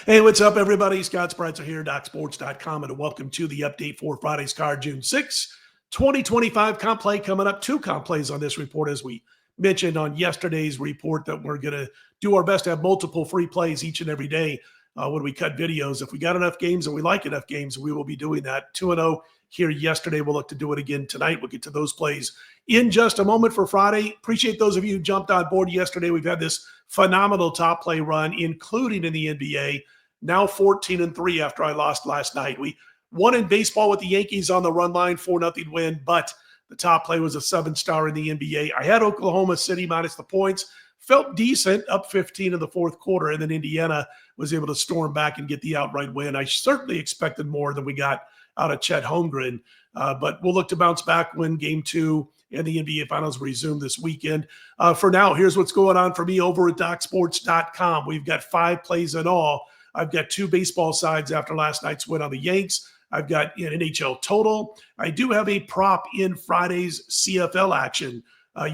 Hey, what's up, everybody? Scott Spreitzer here, DocSports.com, and welcome to the update for Friday's card, June 6, 2025. Comp play coming up. Two comp plays on this report, as we mentioned on yesterday's report, that we're going to do our best to have multiple free plays each and every day when we cut videos. If we got enough games and we like enough games, we will be doing that. 2-0 here yesterday. We'll look to do it again tonight. We'll get to those plays in just a moment for Friday. Appreciate those of you who jumped on board yesterday. We've had this phenomenal top play run, including in the NBA. Now 14-3 after I lost last night. We won in baseball with the Yankees on the run line, 4-0 win, but the top play was a 7-star in the NBA. I had Oklahoma City minus the points. Felt decent, up 15 in the fourth quarter, and then Indiana was able to storm back and get the outright win. I certainly expected more than we got out of Chet Holmgren, but we'll look to bounce back when Game 2 and the NBA Finals resume this weekend. For now, here's what's going on for me over at DocSports.com. We've got 5 plays in all. I've got 2 baseball sides after last night's win on the Yanks. I've got an NHL total. I do have a prop in Friday's CFL action.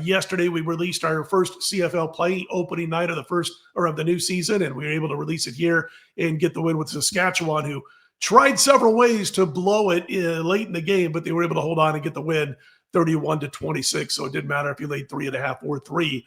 Yesterday, we released our first CFL play opening night of the new season, and we were able to release it here and get the win with Saskatchewan, who tried several ways to blow it late in the game, but they were able to hold on and get the win 31-26. So it didn't matter if you laid 3.5 or 3.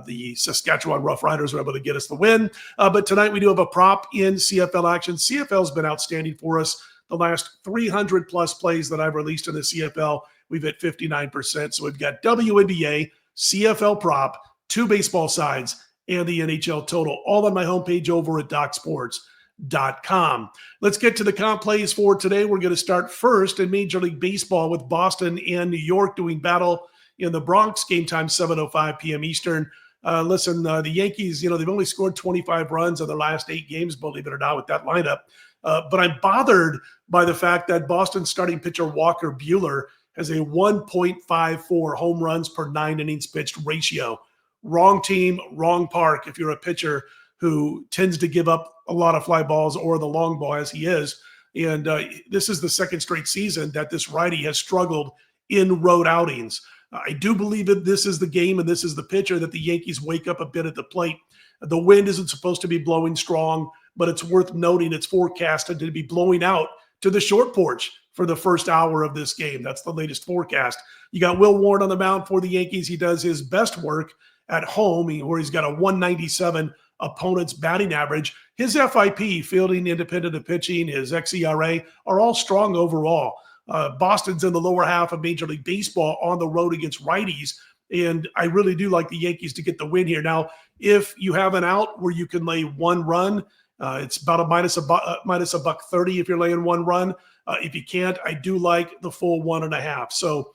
The Saskatchewan Roughriders were able to get us the win. But tonight we do have a prop in CFL action. CFL's been outstanding for us. The last 300 plus plays that I've released in the CFL, we've hit 59%. So we've got WNBA, CFL prop, 2 baseball sides, and the NHL total, all on my homepage over at DocSports.com. Let's get to the comp plays for today. We're going to start first in Major League Baseball with Boston and New York doing battle in the Bronx. Game time 7:05 p.m. Eastern. The Yankees, they've only scored 25 runs in their last 8 games, believe it or not, with that lineup. But I'm bothered by the fact that Boston starting pitcher Walker Buehler has a 1.54 home runs per 9 innings pitched ratio. Wrong team, wrong park if you're a pitcher who tends to give up a lot of fly balls or the long ball, as he is. And this is the second straight season that this righty has struggled in road outings. I do believe that this is the game and this is the pitcher that the Yankees wake up a bit at the plate. The wind isn't supposed to be blowing strong, but it's worth noting it's forecasted to be blowing out to the short porch for the first hour of this game. That's the latest forecast. You got Will Warren on the mound for the Yankees. He does his best work at home, where he's got a 197 opponent's batting average. His FIP, fielding independent of pitching, his xERA are all strong overall. Boston's in the lower half of Major League Baseball on the road against righties, and I really do like the Yankees to get the win here. Now, if you have an out where you can lay 1 run, it's about a minus $1.30 if you're laying 1 run. If you can't, I do like the full 1.5. So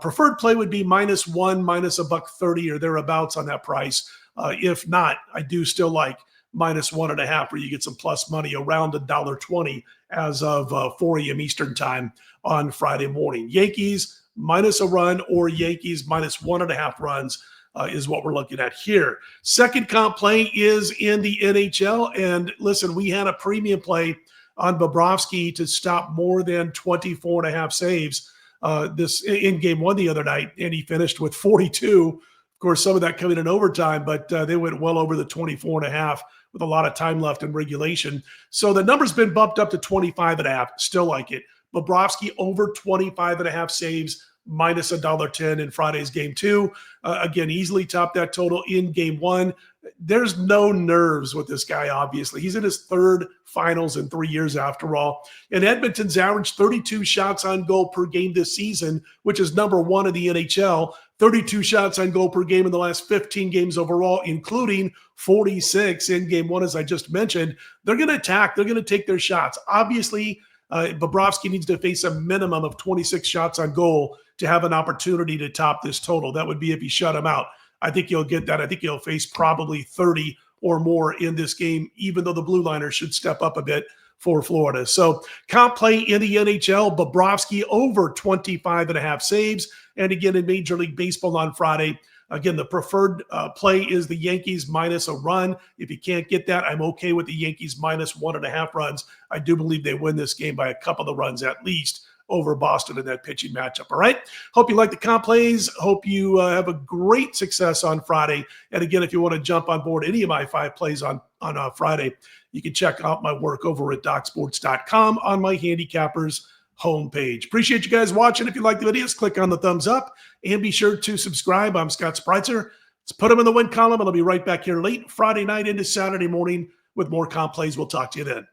preferred play would be -1, minus $1.30 or thereabouts on that price. If not, I do still like -1.5, where you get some plus money around $1.20 as of 4 a.m. Eastern time on Friday morning. Yankees minus a run or Yankees minus 1.5 runs is what we're looking at here. Second comp play is in the NHL. And listen, we had a premium play on Bobrovsky to stop more than 24.5 saves this in Game 1 the other night, and he finished with 42. Of course, some of that coming in overtime, but they went well over the 24.5 with a lot of time left in regulation. So the number's been bumped up to 25.5. Still like it. Bobrovsky over 25.5 saves, minus $1.10 in Friday's Game 2. Again, easily topped that total in Game 1. There's no nerves with this guy, obviously. He's in his 3rd finals in 3 years, after all. And Edmonton's averaged 32 shots on goal per game this season, which is number 1 in the NHL. 32 shots on goal per game in the last 15 games overall, including 46 in Game 1, as I just mentioned. They're going to attack. They're going to take their shots. Obviously, Bobrovsky needs to face a minimum of 26 shots on goal to have an opportunity to top this total. That would be if he shut him out. I think he'll get that. I think he'll face probably 30 or more in this game, even though the blue liners should step up a bit for Florida. So comp play in the NHL, Bobrovsky over 25.5 saves. And again, in Major League Baseball on Friday, again, the preferred play is the Yankees minus a run. If you can't get that, I'm okay with the Yankees minus 1.5 runs. I do believe they win this game by a couple of runs at least over Boston in that pitching matchup. All right. Hope you like the comp plays. Hope you have a great success on Friday. And again, if you want to jump on board any of my 5 plays on Friday, you can check out my work over at DocSports.com on my handicappers homepage. Appreciate you guys watching. If you like the videos, click on the thumbs up and be sure to subscribe. I'm Scott Spreitzer. Let's put them in the win column, and I'll be right back here late Friday night into Saturday morning with more comp plays. We'll talk to you then.